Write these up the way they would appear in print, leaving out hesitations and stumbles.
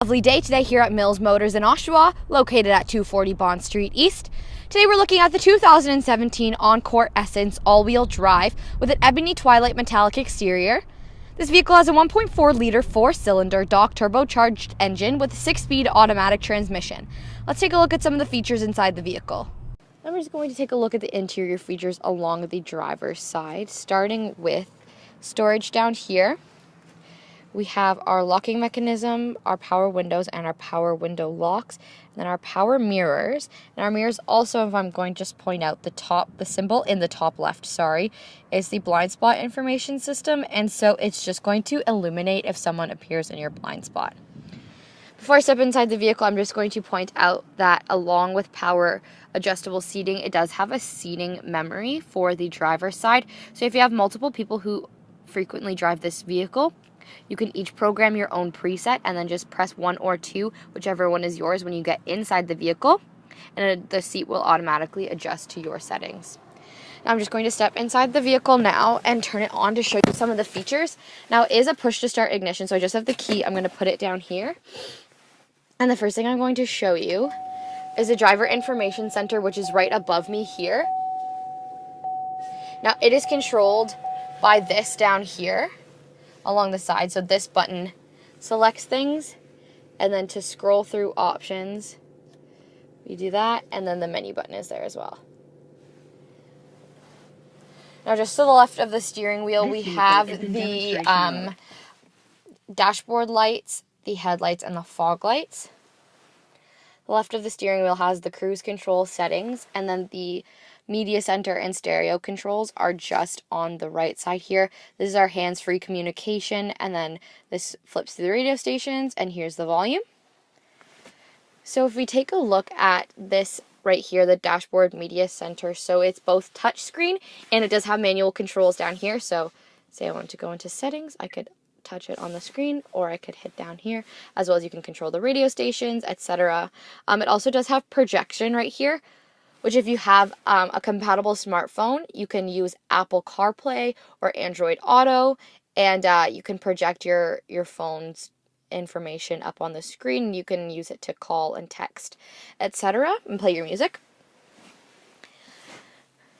Lovely day today here at Mills Motors in Oshawa, located at 240 Bond Street East. Today we're looking at the 2017 Encore Essence all-wheel drive with an Ebony Twilight metallic exterior. This vehicle has a 1.4-liter 4-cylinder Dock turbocharged engine with a 6-speed automatic transmission. Let's take a look at some of the features inside the vehicle. I'm just going to take a look at the interior features along the driver's side, starting with storage down here. We have our locking mechanism, our power windows, and our power window locks, and then our power mirrors. And our mirrors also, if I'm going to just point out the symbol in the top left, is the blind spot information system, and so it's just going to illuminate if someone appears in your blind spot. Before I step inside the vehicle, I'm just going to point out that along with power adjustable seating, it does have a seating memory for the driver's side. So if you have multiple people who frequently drive this vehicle, you can each program your own preset and then just press 1 or 2, whichever one is yours, when you get inside the vehicle, and the seat will automatically adjust to your settings. Now I'm just going to step inside the vehicle now and turn it on to show you some of the features. Now it is a push to start ignition, so I just have the key. I'm going to put it down here. And the first thing I'm going to show you is the driver information center, which is right above me here. Now it is controlled by this down here along the side. So this button selects things, and then to scroll through options, we do that, and then the menu button is there as well. Now just to the left of the steering wheel, we have the dashboard lights, the headlights, and the fog lights. The left of the steering wheel has the cruise control settings, and then the media center and stereo controls are just on the right side here. This is our hands-free communication, and then this flips to the radio stations, and here's the volume. So if we take a look at this right here, the dashboard media center, so it's both touchscreen and it does have manual controls down here. So say I wanted to go into settings, I could touch it on the screen, or I could hit down here, as well as you can control the radio stations, etc. It also does have projection right here, which if you have a compatible smartphone, you can use Apple CarPlay or Android Auto, and you can project your phone's information up on the screen. You can use it to call and text, etc., and play your music.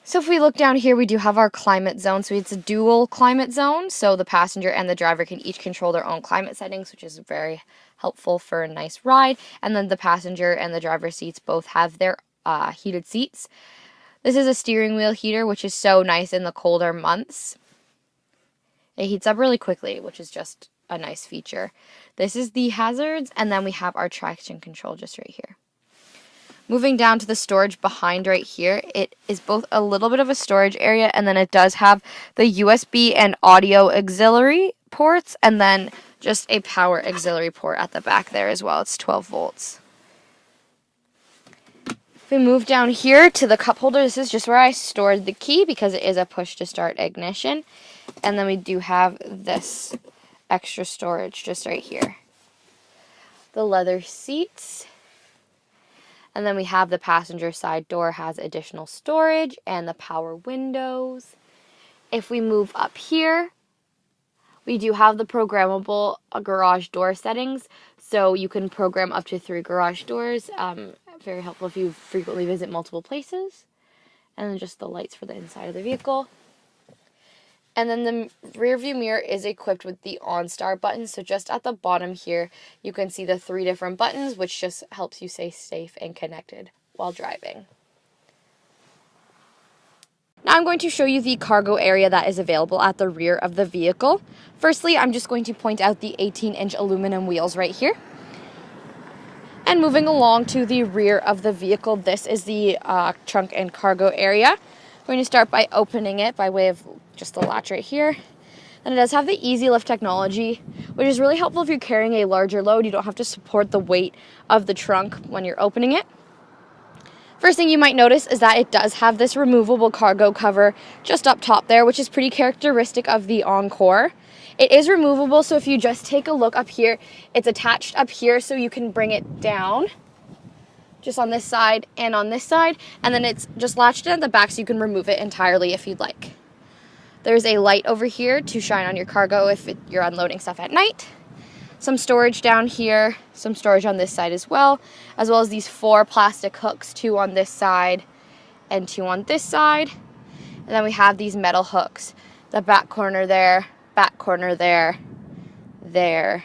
So if we look down here, we do have our climate zone. So it's a dual climate zone, so the passenger and the driver can each control their own climate settings, which is very helpful for a nice ride. And then the passenger and the driver seats both have their heated seats. This is a steering wheel heater, which is so nice in the colder months. It heats up really quickly, which is just a nice feature. This is the hazards, and then we have our traction control just right here. Moving down to the storage behind right here, it is both a little bit of a storage area, and then it does have the USB and audio auxiliary ports, and then just a power auxiliary port at the back there as well. It's 12 volts. If we move down here to the cup holder, this is just where I stored the key because it is a push to start ignition. And then we do have this extra storage just right here. The leather seats. And then we have the passenger side door has additional storage, and the power windows. If we move up here, we do have the programmable garage door settings. So you can program up to 3 garage doors. Very helpful if you frequently visit multiple places. And then just the lights for the inside of the vehicle. And then the rear view mirror is equipped with the OnStar button. So just at the bottom here, you can see the 3 different buttons, which just helps you stay safe and connected while driving. Now I'm going to show you the cargo area that is available at the rear of the vehicle. Firstly, I'm just going to point out the 18-inch aluminum wheels right here. And moving along to the rear of the vehicle, this is the trunk and cargo area. I'm going to start by opening it by way of just the latch right here. And it does have the Easy Lift technology, which is really helpful if you're carrying a larger load. You don't have to support the weight of the trunk when you're opening it. First thing you might notice is that it does have this removable cargo cover just up top there, which is pretty characteristic of the Encore. It is removable, so if you just take a look up here, it's attached up here so you can bring it down just on this side and on this side, and then it's just latched in at the back so you can remove it entirely if you'd like. There's a light over here to shine on your cargo if you're unloading stuff at night. some storage down here, some storage on this side as well as these 4 plastic hooks, 2 on this side and 2 on this side. And then we have these metal hooks, the back corner there, there,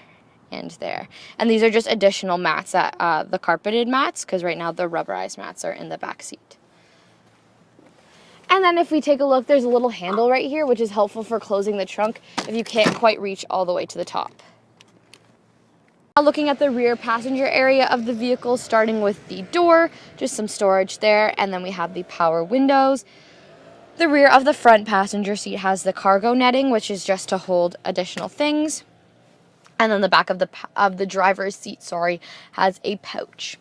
and there. And these are just additional mats, the carpeted mats, because right now the rubberized mats are in the back seat. And then if we take a look, there's a little handle right here, which is helpful for closing the trunk if you can't quite reach all the way to the top. Now looking at the rear passenger area of the vehicle, starting with the door, just some storage there, and then we have the power windows. The rear of the front passenger seat has the cargo netting, which is just to hold additional things. And then the back of the driver's seat, has a pouch.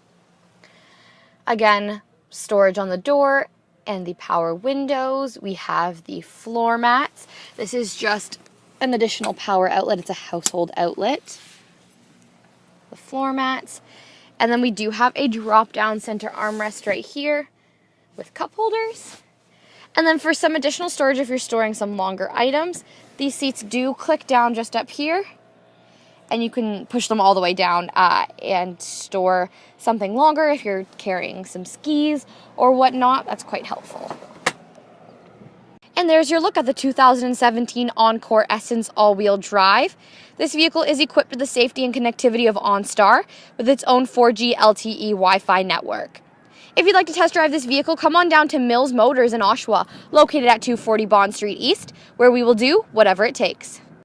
Again, storage on the door and the power windows. We have the floor mats. This is just an additional power outlet. It's a household outlet. The floor mats. And then we do have a drop-down center armrest right here with cup holders. And then for some additional storage, if you're storing some longer items, these seats do click down just up here. And you can push them all the way down and store something longer if you're carrying some skis or whatnot. That's quite helpful. And there's your look at the 2017 Encore Essence all-wheel drive. This vehicle is equipped with the safety and connectivity of OnStar with its own 4G LTE Wi-Fi network. If you'd like to test drive this vehicle, come on down to Mills Motors in Oshawa, located at 240 Bond Street East, where we will do whatever it takes.